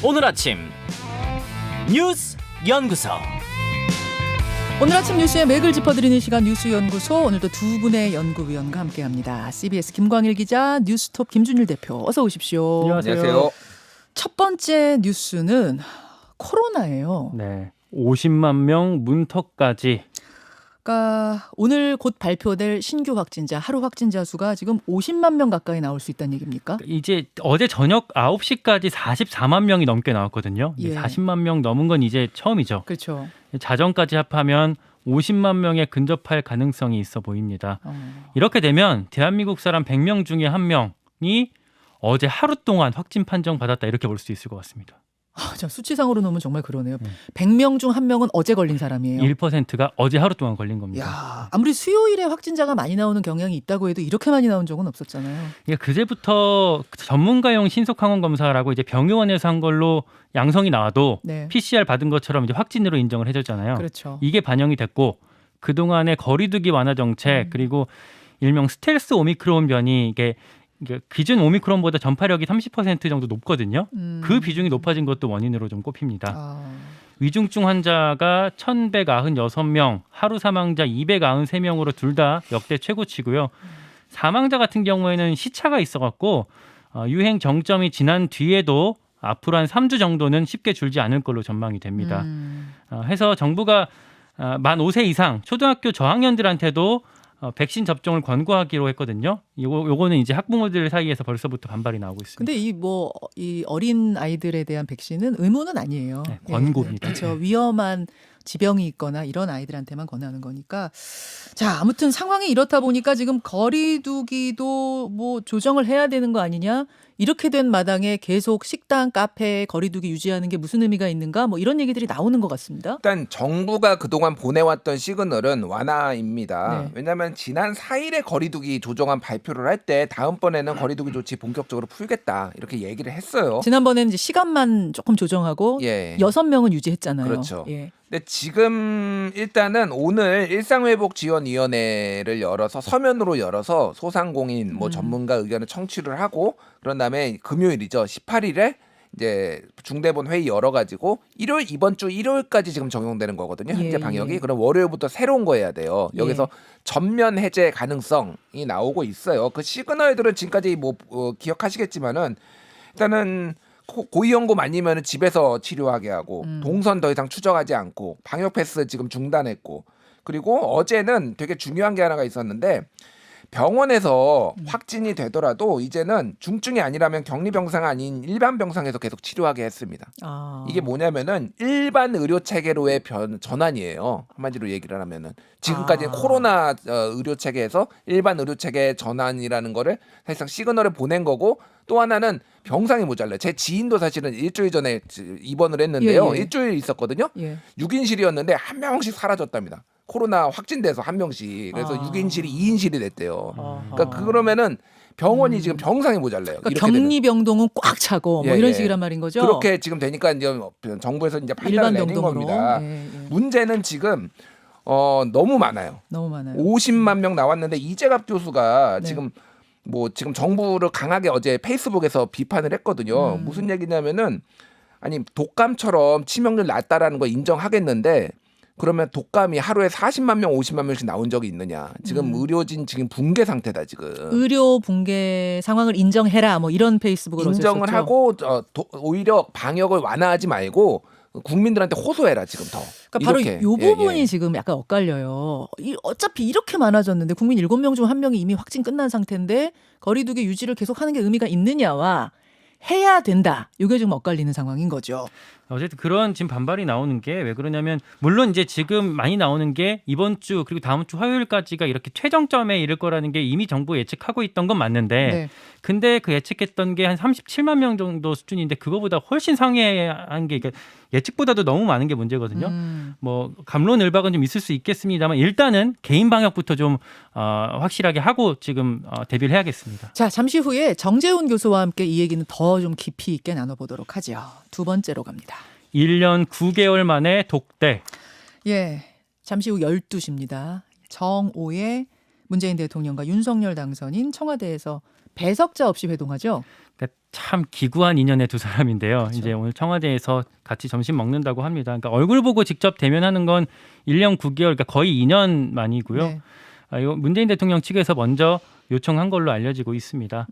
오늘 아침 뉴스 연구소. 오늘 아침 뉴스의 맥을 짚어드리는 시간 뉴스연구소, 오늘도 두 분의 연구위원과 함께합니다. CBS 김광일 기자, 뉴스톱 김준일 대표, 어서 오십시오. 안녕하세요. 첫 번째 뉴스는 코로나예요. 네, 50만 명 문턱까지. 그러니까 오늘 곧 발표될 신규 확진자, 하루 확진자 수가 지금 50만 명 가까이 나올 수 있다는 얘기입니까? 이제 어제 저녁 9시까지 44만 명이 넘게 나왔거든요. 예. 40만 명 넘은 건 이제 처음이죠. 그렇죠. 자정까지 합하면 50만 명에 근접할 가능성이 있어 보입니다. 이렇게 되면 대한민국 사람 100명 중에 1명이 어제 하루 동안 확진 판정 받았다, 이렇게 볼 수 있을 것 같습니다. 자, 수치상으로 놓으면 정말 그러네요. 100명 중 1명은 어제 걸린 사람이에요. 1%가 어제 하루 동안 걸린 겁니다. 야, 아무리 수요일에 확진자가 많이 나오는 경향이 있다고 해도 이렇게 많이 나온 적은 없었잖아요. 이게 그제부터 전문가용 신속항원 검사라고 이제 병의원에서 한 걸로 양성이 나와도 네. PCR 받은 것처럼 이제 확진으로 인정을 해줬잖아요. 그렇죠. 이게 반영이 됐고, 그동안의 거리두기 완화 정책, 그리고 일명 스텔스 오미크론 변이, 이게 기존 오미크론보다 전파력이 30% 정도 높거든요. 그 비중이 높아진 것도 원인으로 좀 꼽힙니다. 위중증 환자가 1,196명, 하루 사망자 293명으로 둘 다 역대 최고치고요. 사망자 같은 경우에는 시차가 있어갖고 유행 정점이 지난 뒤에도 앞으로 한 3주 정도는 쉽게 줄지 않을 걸로 전망이 됩니다. 해서 정부가 만 5세 이상 초등학교 저학년들한테도 백신 접종을 권고하기로 했거든요. 요거는 이제 학부모들 사이에서 벌써부터 반발이 나오고 있습니다. 근데 이 어린 아이들에 대한 백신은 의무는 아니에요. 네, 권고입니다. 그렇죠. 위험한 지병이 있거나 이런 아이들한테만 권하는 거니까. 자, 아무튼 상황이 이렇다 보니까 지금 거리두기도 뭐 조정을 해야 되는 거 아니냐? 이렇게 된 마당에 계속 식당, 카페, 거리두기 유지하는 게 무슨 의미가 있는가? 뭐 이런 얘기들이 나오는 것 같습니다. 일단 정부가 그동안 보내왔던 시그널은 완화입니다. 네. 왜냐하면 지난 4일에 거리두기 조정안 발표를 할 때 다음번에는 거리두기 조치 본격적으로 풀겠다, 이렇게 얘기를 했어요. 지난번에는 이제 시간만 조금 조정하고 예. 6명은 유지했잖아요. 그렇죠. 예. 근데 지금 일단은 오늘 일상회복지원위원회를 열어서 서면으로 열어서 소상공인 뭐 전문가 의견을 청취를 하고, 그런 다음에 금요일이죠, 18일에 이제 중대본 회의 열어가지고 이번 주 일요일까지 지금 적용되는 거거든요. 현재 예, 방역이. 예. 그럼 월요일부터 새로운 거 해야 돼요. 여기서 예. 전면 해제 가능성이 나오고 있어요. 그 시그널들은 지금까지 뭐 기억하시겠지만은, 일단은 고위험군 아니면 집에서 치료하게 하고, 동선 더 이상 추적하지 않고, 방역 패스 지금 중단했고, 그리고 어제는 되게 중요한 게 하나가 있었는데, 병원에서 확진이 되더라도 이제는 중증이 아니라면 격리병상 아닌 일반 병상에서 계속 치료하게 했습니다. 이게 뭐냐면은 일반 의료 체계로의 전환이에요. 한마디로 얘기를 하면은 지금까지는 코로나 의료 체계에서 일반 의료 체계 전환이라는 거를 사실상 시그널을 보낸 거고, 또 하나는 병상이 모자라요. 제 지인도 사실은 일주일 전에 입원을 했는데요. 예, 예. 일주일 있었거든요. 예. 6인실이었는데 한 명씩 사라졌답니다. 코로나 확진돼서 한 명씩. 그래서 6인실이 2인실이 됐대요. 그러니까 그러면은 병원이 지금 병상이 모자라요. 그러니까 이렇게 되면. 격리병동은 꽉 차고 뭐 예, 이런 예. 식이란 말인 거죠. 그렇게 지금 되니까 이제 정부에서 이제 판단을 일반 내린 병동으로. 겁니다. 예, 예. 문제는 지금 너무 많아요. 너무 많아요. 50만 명 나왔는데 이재갑 교수가 네. 지금 정부를 강하게 어제 페이스북에서 비판을 했거든요. 무슨 얘기냐면은, 아니 독감처럼 치명률 낮다라는 거 인정하겠는데, 그러면 독감이 하루에 40만 명, 50만 명씩 나온 적이 있느냐? 지금 의료진 지금 붕괴 상태다 지금. 의료 붕괴 상황을 인정해라, 뭐 이런 페이스북을 인정을 어제 하고 오히려 방역을 완화하지 말고 국민들한테 호소해라 지금 더. 그러니까 바로 이렇게. 이 부분이 예. 지금 약간 엇갈려요. 어차피 이렇게 많아졌는데 국민 7명 중 1명이 이미 확진 끝난 상태인데 거리두기 유지를 계속하는 게 의미가 있느냐와 해야 된다. 이게 지금 엇갈리는 상황인 거죠. 어쨌든 그런 지금 반발이 나오는 게 왜 그러냐면, 물론 이제 지금 많이 나오는 게 이번 주 그리고 다음 주 화요일까지가 이렇게 최정점에 이를 거라는 게 이미 정부가 예측하고 있던 건 맞는데, 네. 근데 그 예측했던 게 한 37만 명 정도 수준인데 그거보다 훨씬 상회한 게, 그러니까 예측보다도 너무 많은 게 문제거든요. 뭐 갑론을박은 좀 있을 수 있겠습니다만, 일단은 개인 방역부터 좀 확실하게 하고 지금 대비를 해야겠습니다. 자, 잠시 후에 정재훈 교수와 함께 이 얘기는 더 좀 깊이 있게 나눠보도록 하죠. 두 번째로 갑니다. 1년 9개월 만에 독대. 예, 잠시 후 12시입니다. 정오의 문재인 대통령과 윤석열 당선인 청와대에서 배석자 없이 회동하죠. 그러니까 참 기구한 인연의 두 사람인데요. 그렇죠. 이제 오늘 청와대에서 같이 점심 먹는다고 합니다. 그러니까 얼굴 보고 직접 대면하는 건 1년 9개월, 그러니까 거의 2년 만이고요. 네. 이거 문재인 대통령 측에서 먼저 요청한 걸로 알려지고 있습니다.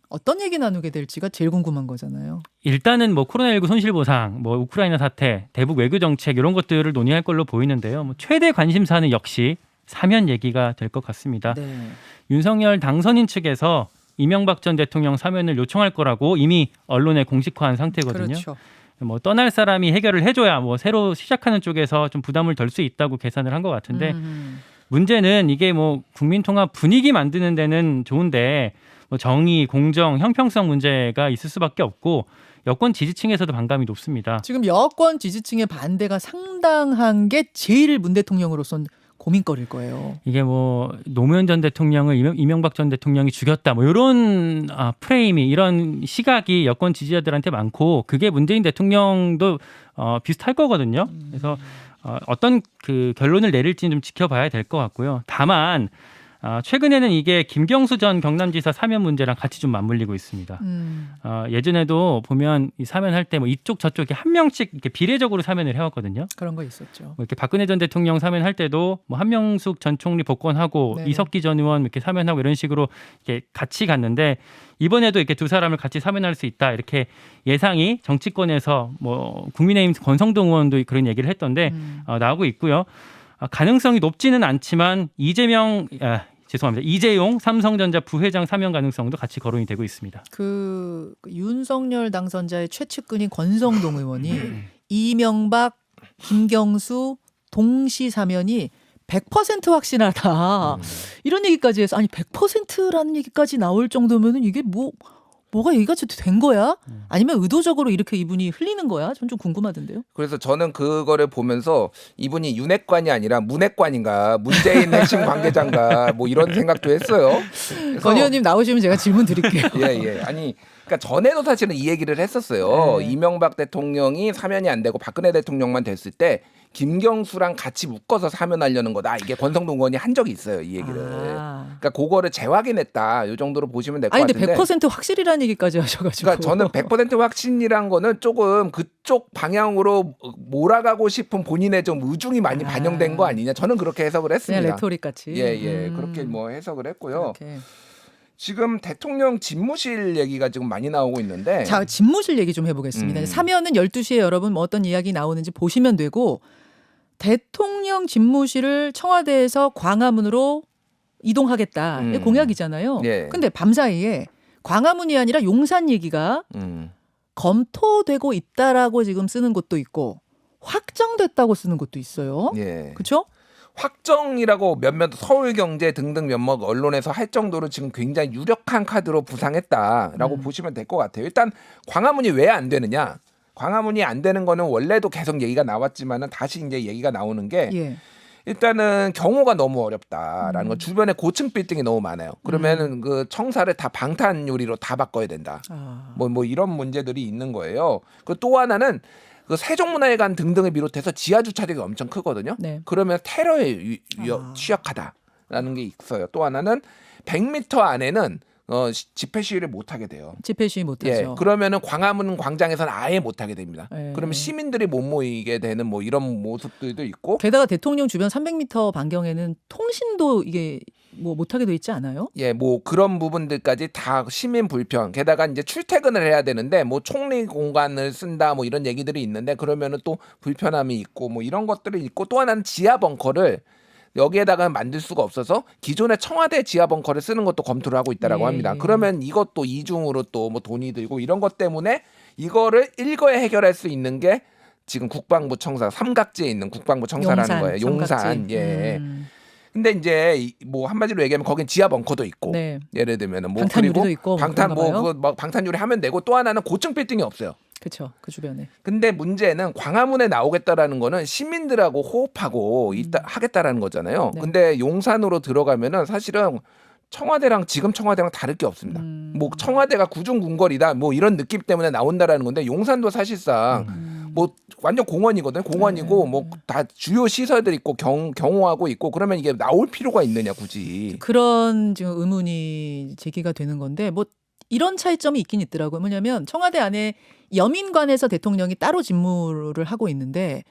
어떤 얘기 나누게 될지가 제일 궁금한 거잖아요. 일단은 뭐 코로나19 손실보상, 뭐 우크라이나 사태, 대북 외교 정책 이런 것들을 논의할 걸로 보이는데요. 뭐 최대 관심사는 역시 사면 얘기가 될 것 같습니다. 네. 윤석열 당선인 측에서 이명박 전 대통령 사면을 요청할 거라고 이미 언론에 공식화한 상태거든요. 그렇죠. 뭐 떠날 사람이 해결을 해줘야 뭐 새로 시작하는 쪽에서 좀 부담을 덜 수 있다고 계산을 한 것 같은데 문제는 이게 뭐 국민 통합 분위기 만드는 데는 좋은데 뭐 정의, 공정, 형평성 문제가 있을 수밖에 없고 여권 지지층에서도 반감이 높습니다. 지금 여권 지지층의 반대가 상당한 게 제일 문 대통령으로선 고민거리일 거예요. 이게 뭐 노무현 전 대통령을 이명박 전 대통령이 죽였다 뭐 이런 프레임이 이런 시각이 여권 지지자들한테 많고 그게 문재인 대통령도 비슷할 거거든요. 그래서 어떤 그 결론을 내릴지는 좀 지켜봐야 될 것 같고요. 다만 최근에는 이게 김경수 전 경남지사 사면 문제랑 같이 좀 맞물리고 있습니다. 예전에도 보면 이 사면할 때 뭐 이쪽 저쪽 이렇게 한 명씩 이렇게 비례적으로 사면을 해왔거든요. 그런 거 있었죠. 뭐 이렇게 박근혜 전 대통령 사면할 때도 뭐 한명숙 전 총리 복권하고 네네. 이석기 전 의원 이렇게 사면하고 이런 식으로 이렇게 같이 갔는데 이번에도 이렇게 두 사람을 같이 사면할 수 있다 이렇게 예상이 정치권에서 뭐 국민의힘 권성동 의원도 그런 얘기를 했던데 나오고 있고요. 가능성이 높지는 않지만 이재용 삼성전자 부회장 사면 가능성도 같이 거론이 되고 있습니다. 그 윤석열 당선자의 최측근인 권성동 의원이 이명박, 김경수 동시 사면이 100% 확신하다. 이런 얘기까지 해서 아니 100%라는 얘기까지 나올 정도면은 이게 뭐가 얘기가 된 거야? 아니면 의도적으로 이렇게 이분이 흘리는 거야? 전 좀 궁금하던데요. 그래서 저는 그거를 보면서 이분이 윤핵관이 아니라 문핵관인가 문재인 핵심 관계자인가 뭐 이런 생각도 했어요. 권 의원님 나오시면 제가 질문 드릴게요. 예. 아니 그러니까 전에도 사실은 이 얘기를 했었어요. 네. 이명박 대통령이 사면이 안 되고 박근혜 대통령만 됐을 때 김경수랑 같이 묶어서 사면하려는 거다. 이게 권성동 의원이 한 적이 있어요. 이 얘기를. 그러니까 그거를 재확인했다. 이 정도로 보시면 될 것 아니 같은데. 근데 100% 확실이라는 얘기까지 하셔가지고. 그러니까 저는 100% 확신이란 거는 조금 그쪽 방향으로 몰아가고 싶은 본인의 좀 의중이 많이 반영된 거 아니냐. 저는 그렇게 해석을 했습니다. 그냥 레토릭 같이. 예. 그렇게 뭐 해석을 했고요. 그렇게. 지금 대통령 집무실 얘기가 지금 많이 나오고 있는데 자, 집무실 얘기 좀 해보겠습니다. 사면은 12시에 여러분 뭐 어떤 이야기 나오는지 보시면 되고 대통령 집무실을 청와대에서 광화문으로 이동하겠다. 이게 공약이잖아요. 예. 근데 밤사이에 광화문이 아니라 용산 얘기가 검토되고 있다라고 지금 쓰는 곳도 있고 확정됐다고 쓰는 곳도 있어요. 예. 그렇죠? 확정이라고 몇몇 서울경제 등등 몇몇 언론에서 할 정도로 지금 굉장히 유력한 카드로 부상했다라고 보시면 될 것 같아요. 일단 광화문이 왜 안 되느냐? 광화문이 안 되는 거는 원래도 계속 얘기가 나왔지만은 다시 이제 얘기가 나오는 게 예. 일단은 경호가 너무 어렵다라는 거. 주변에 고층 빌딩이 너무 많아요. 그러면은 그 청사를 다 방탄 유리로 다 바꿔야 된다. 뭐 이런 문제들이 있는 거예요. 그 또 하나는 그 세종문화회관 등등을 비롯해서 지하 주차장이 엄청 크거든요. 네. 그러면 테러에 취약하다라는 게 있어요. 또 하나는 100m 안에는 집회 시위를 못 하게 돼요. 집회 시위 못 예, 하죠. 그러면은 광화문 광장에서는 아예 못 하게 됩니다. 예. 그러면 시민들이 못 모이게 되는 뭐 이런 모습들도 있고. 게다가 대통령 주변 300m 반경에는 통신도 이게 뭐 못하게 돼 있지 않아요? 예, 뭐 그런 부분들까지 다 시민 불편. 게다가 이제 출퇴근을 해야 되는데 뭐 총리 공간을 쓴다 뭐 이런 얘기들이 있는데 그러면은 또 불편함이 있고 뭐 이런 것들이 있고 또 하나는 지하 벙커를 여기에다가 만들 수가 없어서 기존의 청와대 지하 벙커를 쓰는 것도 검토를 하고 있다라고 합니다. 그러면 이것도 이중으로 또 뭐 돈이 들고 이런 것 때문에 이거를 일거에 해결할 수 있는 게 지금 국방부 청사 삼각지에 있는 국방부 청사라는 거예요. 용산. 삼각지. 예. 근데 이제 뭐 한마디로 얘기하면 거긴 지하 벙커도 있고 네. 예를 들면은 뭐 방탄유리도 그리고 있고 방탄 뭐 그런가 봐요? 뭐 방탄유리 하면 되고 또 하나는 고층 빌딩이 없어요. 그렇죠. 그 주변에. 근데 문제는 광화문에 나오겠다라는 거는 시민들하고 호흡하고 하겠다라는 거잖아요. 네. 근데 용산으로 들어가면은 사실은 청와대랑 지금 청와대랑 다를 게 없습니다. 뭐 청와대가 구중궁궐이다 뭐 이런 느낌 때문에 나온다라는 건데 용산도 사실상 뭐 완전 공원이거든. 공원이고 뭐 다 주요 시설들 있고 경호하고 있고 그러면 이게 나올 필요가 있느냐 굳이. 그런 지금 의문이 제기가 되는 건데 뭐 이런 차이점이 있긴 있더라고요. 뭐냐면 청와대 안에 여민관에서 대통령이 따로 직무를 하고 있는데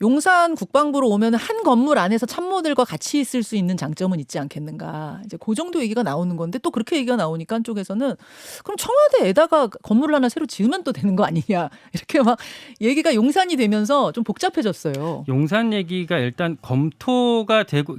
용산 국방부로 오면 한 건물 안에서 참모들과 같이 있을 수 있는 장점은 있지 않겠는가. 이제 그 정도 얘기가 나오는 건데 또 그렇게 얘기가 나오니까 한쪽에서는 그럼 청와대에다가 건물을 하나 새로 지으면 또 되는 거 아니냐. 이렇게 막 얘기가 용산이 되면서 좀 복잡해졌어요. 용산 얘기가 일단 검토가 되고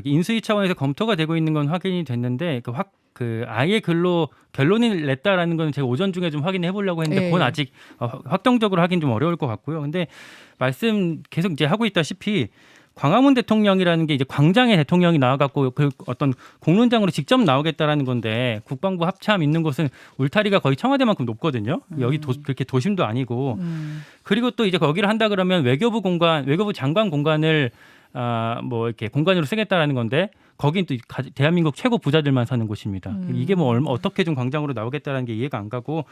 인수위 차원에서 검토가 되고 있는 건 확인이 됐는데 아예 글로 결론을 냈다라는 건 제가 오전 중에 좀 확인해 보려고 했는데 그건 아직 확정적으로 하긴 좀 어려울 것 같고요. 근데 말씀 계속 이제 하고 있다시피 광화문 대통령이라는 게 이제 광장에 대통령이 나와갖고 그 어떤 공론장으로 직접 나오겠다라는 건데 국방부 합참 있는 곳은 울타리가 거의 청와대만큼 높거든요. 여기 그렇게 도심도 아니고 그리고 또 이제 거기를 한다 그러면 외교부 장관 공간을 뭐 이렇게 공간으로 쓰겠다라는 건데 거긴 또 대한민국 최고 부자들만 사는 곳입니다. 이게 뭐 어떻게 좀 광장으로 나오겠다라는 게 이해가 안 가고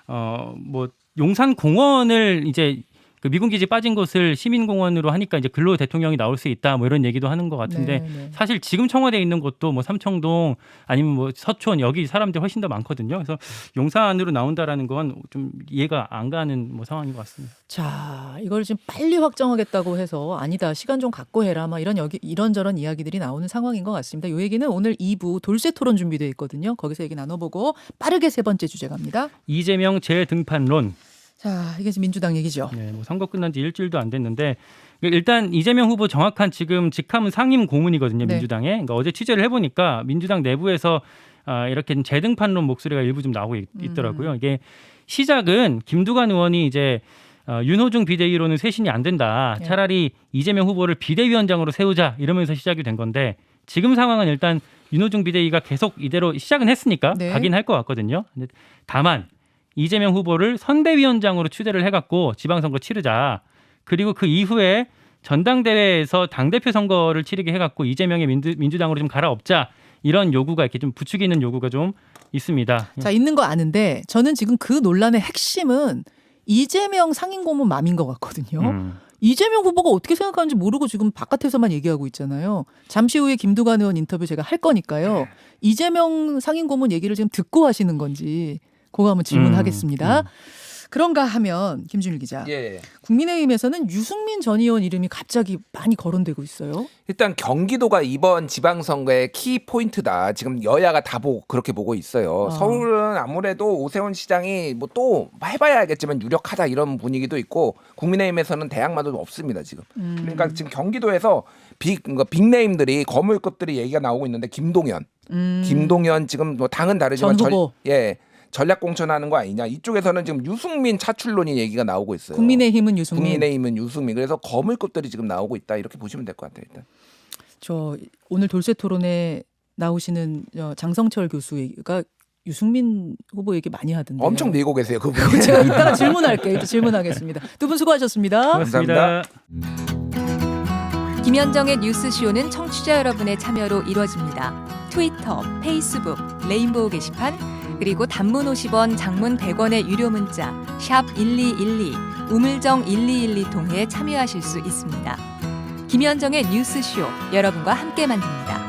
뭐 용산 공원을 이제 그 미군 기지 빠진 곳을 시민공원으로 하니까 이제 글로 대통령이 나올 수 있다 뭐 이런 얘기도 하는 것 같은데 네. 사실 지금 청와대에 있는 곳도 뭐 삼청동 아니면 뭐 서촌 여기 사람들 훨씬 더 많거든요. 그래서 용산으로 나온다라는 건 좀 이해가 안 가는 뭐 상황인 것 같습니다. 자, 이걸 지금 빨리 확정하겠다고 해서 아니다. 시간 좀 갖고 해라. 막 이런저런 이야기들이 나오는 상황인 것 같습니다. 이 얘기는 오늘 2부 돌쇠 토론 준비되어 있거든요. 거기서 얘기 나눠보고 빠르게 세 번째 주제 갑니다. 이재명 재등판론. 자, 이게 지금 민주당 얘기죠. 네, 뭐 선거 끝난 지 일주일도 안 됐는데 일단 이재명 후보 정확한 지금 직함은 상임 고문이거든요. 네. 민주당에. 그러니까 어제 취재를 해보니까 민주당 내부에서 이렇게 재등판론 목소리가 일부 좀 나오고 있더라고요. 이게 시작은 김두관 의원이 이제 윤호중 비대위로는 쇄신이 안 된다. 네. 차라리 이재명 후보를 비대위원장으로 세우자 이러면서 시작이 된 건데 지금 상황은 일단 윤호중 비대위가 계속 이대로 시작은 했으니까 네. 가긴 할 것 같거든요. 근데 다만 이재명 후보를 선대위원장으로 추대를 해갖고 지방선거 치르자. 그리고 그 이후에 전당대회에서 당대표 선거를 치르게 해갖고 이재명의 민주당으로 좀 갈아엎자. 이런 요구가 이렇게 좀 부추기는 요구가 좀 있습니다. 자, 있는 거 아는데 저는 지금 그 논란의 핵심은 이재명 상임고문 맘인 것 같거든요. 이재명 후보가 어떻게 생각하는지 모르고 지금 바깥에서만 얘기하고 있잖아요. 잠시 후에 김두관 의원 인터뷰 제가 할 거니까요. 이재명 상임고문 얘기를 지금 듣고 하시는 건지 그거 한번 질문하겠습니다. 그런가 하면 김준일 기자. 예. 국민의힘에서는 유승민 전 의원 이름이 갑자기 많이 거론되고 있어요. 일단 경기도가 이번 지방선거의 키 포인트다. 지금 여야가 다 그렇게 보고 있어요. 서울은 아무래도 오세훈 시장이 뭐 또 해봐야 알겠지만 유력하다 이런 분위기도 있고 국민의힘에서는 대항마도 없습니다 지금. 그러니까 지금 경기도에서 빅네임들이 거물급들이 얘기가 나오고 있는데 김동연 지금 뭐 당은 다르지만 전 후보. 전략 공천하는 거 아니냐. 이쪽에서는 지금 유승민 차출론이 얘기가 나오고 있어요. 국민의힘은 유승민. 그래서 거물급들이 지금 나오고 있다. 이렇게 보시면 될 것 같아요. 일단. 저 오늘 돌쇠 토론에 나오시는 장성철 교수가 유승민 후보 얘기 많이 하던데. 엄청 내고 계세요. 그분. 제가 이따가 질문할게요. 이따 질문하겠습니다. 두 분 수고하셨습니다. 고맙습니다. 김현정의 뉴스쇼는 청취자 여러분의 참여로 이루어집니다. 트위터, 페이스북, 레인보우 게시판, 그리고 단문 50원, 장문 100원의 유료 문자 샵 1212, 우물정 1212 통해 참여하실 수 있습니다. 김현정의 뉴스쇼, 여러분과 함께 만듭니다.